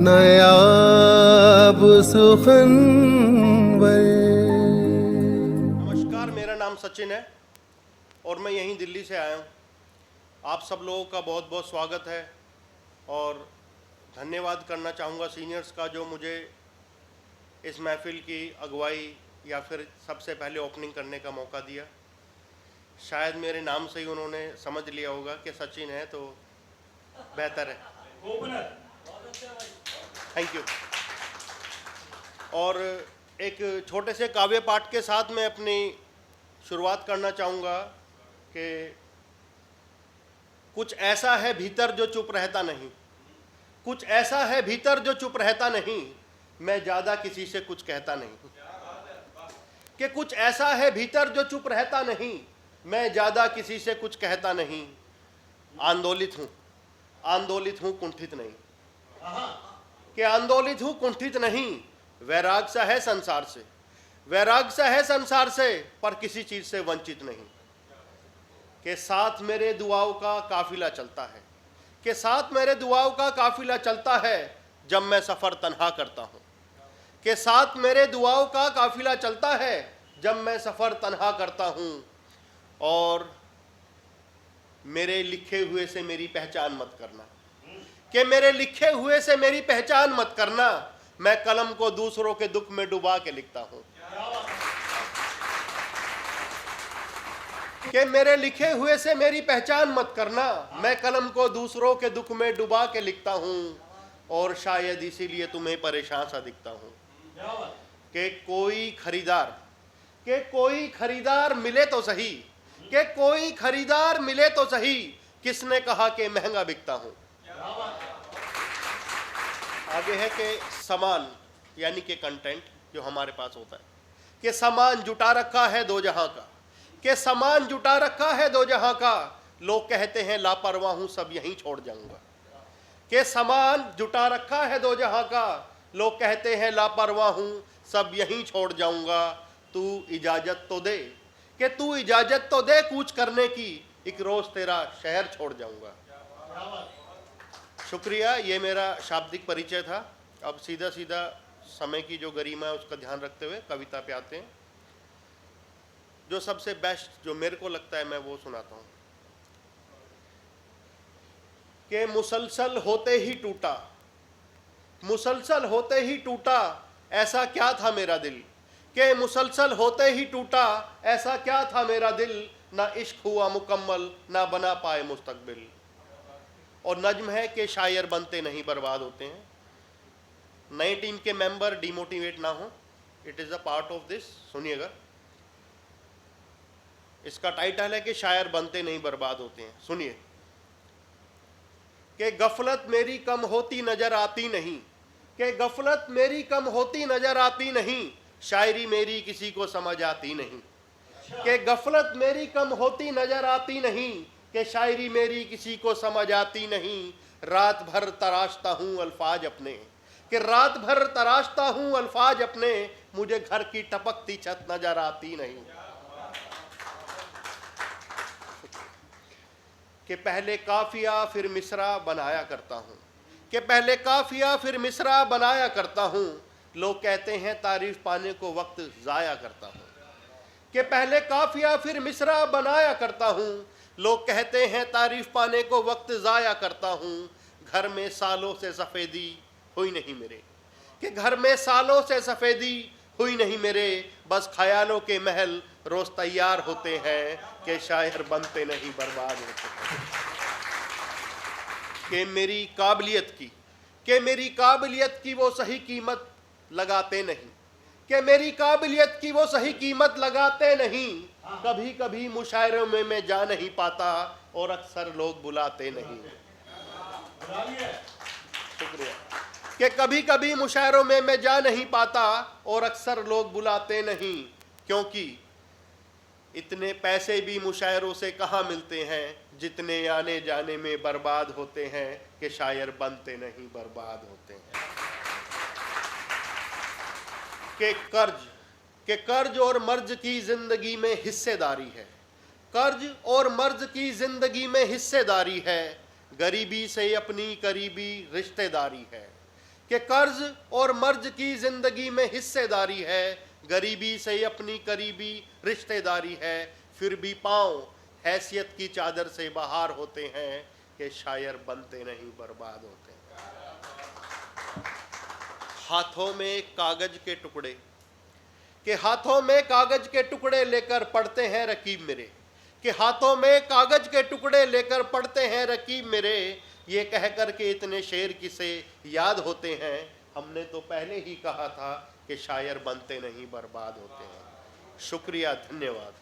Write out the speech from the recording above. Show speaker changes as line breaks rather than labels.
नायाब सुखनवर।
नमस्कार, मेरा नाम सचिन है और मैं यहीं दिल्ली से आया हूँ। आप सब लोगों का बहुत बहुत स्वागत है और धन्यवाद करना चाहूँगा सीनियर्स का, जो मुझे इस महफिल की अगुवाई या फिर सबसे पहले ओपनिंग करने का मौका दिया। शायद मेरे नाम से ही उन्होंने समझ लिया होगा कि सचिन है तो बेहतर है। Thank you. और एक छोटे से काव्य पाठ के साथ मैं अपनी शुरुआत करना चाहूँगा कि कुछ ऐसा है भीतर जो चुप रहता नहीं, कुछ ऐसा है भीतर जो चुप रहता नहीं, मैं ज़्यादा किसी से कुछ कहता नहीं। कि कुछ ऐसा है भीतर जो चुप रहता नहीं, मैं ज़्यादा किसी से कुछ कहता नहीं। आंदोलित हूँ कुंठित नहीं। कि आंदोलित हूँ कुंठित नहीं, वैराग सा है संसार से, वैराग सा है संसार से, पर किसी चीज़ से वंचित नहीं। के साथ मेरे दुआओं का काफिला चलता है, के साथ मेरे दुआओं का काफिला चलता है जब मैं सफ़र तन्हा करता हूँ। के साथ मेरे दुआओं का काफिला चलता है जब मैं सफ़र तन्हा करता हूँ। और मेरे लिखे हुए से मेरी पहचान मत करना, कि मेरे लिखे हुए से मेरी पहचान मत करना, मैं कलम को दूसरों के दुख में डुबा के लिखता हूँ। कि मेरे लिखे हुए से मेरी पहचान मत करना, मैं कलम को दूसरों के दुख में डुबा के लिखता हूँ। और शायद इसीलिए तुम्हें परेशान सा दिखता हूँ। कि कोई खरीदार मिले तो सही, कि कोई खरीदार मिले तो सही, किसने कहा कि महंगा बिकता हूँ। आगे है कि सामान यानी कि कंटेंट जो हमारे पास होता है, कि सामान जुटा रखा है दो जहां का, कि सामान जुटा रखा है दो जहां का, लोग कहते हैं लापरवाह हूं सब यहीं छोड़ जाऊंगा। कि सामान जुटा रखा है दो जहां का, लोग कहते हैं लापरवाह हूं सब यहीं छोड़ जाऊंगा। तू इजाजत तो दे, कि तू इजाजत तो दे कूच करने की, एक रोज तेरा शहर छोड़ जाऊंगा। शुक्रिया, ये मेरा शाब्दिक परिचय था। अब सीधा सीधा समय की जो गरिमा है उसका ध्यान रखते हुए कविता पे आते हैं। जो सबसे बेस्ट जो मेरे को लगता है मैं वो सुनाता हूँ। कि मुसलसल होते ही टूटा, मुसलसल होते ही टूटा, ऐसा क्या था मेरा दिल। कि मुसलसल होते ही टूटा, ऐसा क्या था मेरा दिल, ना इश्क हुआ मुकम्मल, ना बना पाए मुस्तकबिल। और नज्म है कि शायर बनते नहीं बर्बाद होते हैं। नई टीम के मेंबर डिमोटिवेट ना हो, it is a part of this. सुनिएगा, इसका टाइटल है कि शायर बनते नहीं बर्बाद होते हैं। सुनिए। कि गफलत मेरी कम होती नजर आती नहीं, कि गफलत मेरी कम होती नजर आती नहीं, शायरी मेरी किसी को समझ आती नहीं। कि गफलत मेरी कम होती नजर आती नहीं, कि शायरी मेरी किसी को समझ आती नहीं। रात भर तराशता हूँ अल्फाज अपने, कि रात भर तराशता हूँ अल्फाज अपने, मुझे घर की टपकती छत नजर आती नहीं। कि पहले काफिया फिर मिसरा बनाया करता हूँ, कि पहले काफिया फिर मिसरा बनाया करता हूँ, लोग कहते हैं तारीफ पाने को वक्त ज़ाया करता हूँ। कि पहले काफिया फिर मिसरा बनाया करता हूँ, लोग कहते हैं तारीफ पाने को वक्त ज़ाया करता हूँ। घर में सालों से सफ़ेदी हुई नहीं मेरे, कि घर में सालों से सफ़ेदी हुई नहीं मेरे, बस ख्यालों के महल रोज़ तैयार होते हैं, कि शायर बनते नहीं बर्बाद होते हैं। कि मेरी काबिलियत की वो सही कीमत लगाते नहीं, कि मेरी काबिलियत की वो सही कीमत लगाते नहीं। कभी कभी मुशायरों में मैं जा नहीं पाता और अक्सर लोग बुलाते नहीं। शुक्रिया। कि कभी कभी मुशायरों में मैं जा नहीं पाता और अक्सर लोग बुलाते नहीं, क्योंकि इतने पैसे भी मुशायरों से कहाँ मिलते हैं, जितने आने जाने में बर्बाद होते हैं, कि शायर बनते नहीं बर्बाद होते हैं। कि कर्ज और मर्ज की जिंदगी में हिस्सेदारी है, कर्ज और मर्ज की जिंदगी में हिस्सेदारी है, गरीबी से अपनी करीबी रिश्तेदारी है। कि कर्ज और मर्ज की जिंदगी में हिस्सेदारी है, गरीबी से अपनी करीबी रिश्तेदारी है, फिर भी पांव हैसियत की चादर से बाहर होते हैं कि शायर बनते नहीं बर्बाद होते हैं। हाथों में कागज के टुकड़े, कि हाथों में कागज के टुकड़े लेकर पढ़ते हैं रकीब मेरे, कि हाथों में कागज के टुकड़े लेकर पढ़ते हैं रकीब मेरे, ये कहकर के इतने शेर किसे याद होते हैं, हमने तो पहले ही कहा था कि शायर बनते नहीं बर्बाद होते हैं। शुक्रिया, धन्यवाद।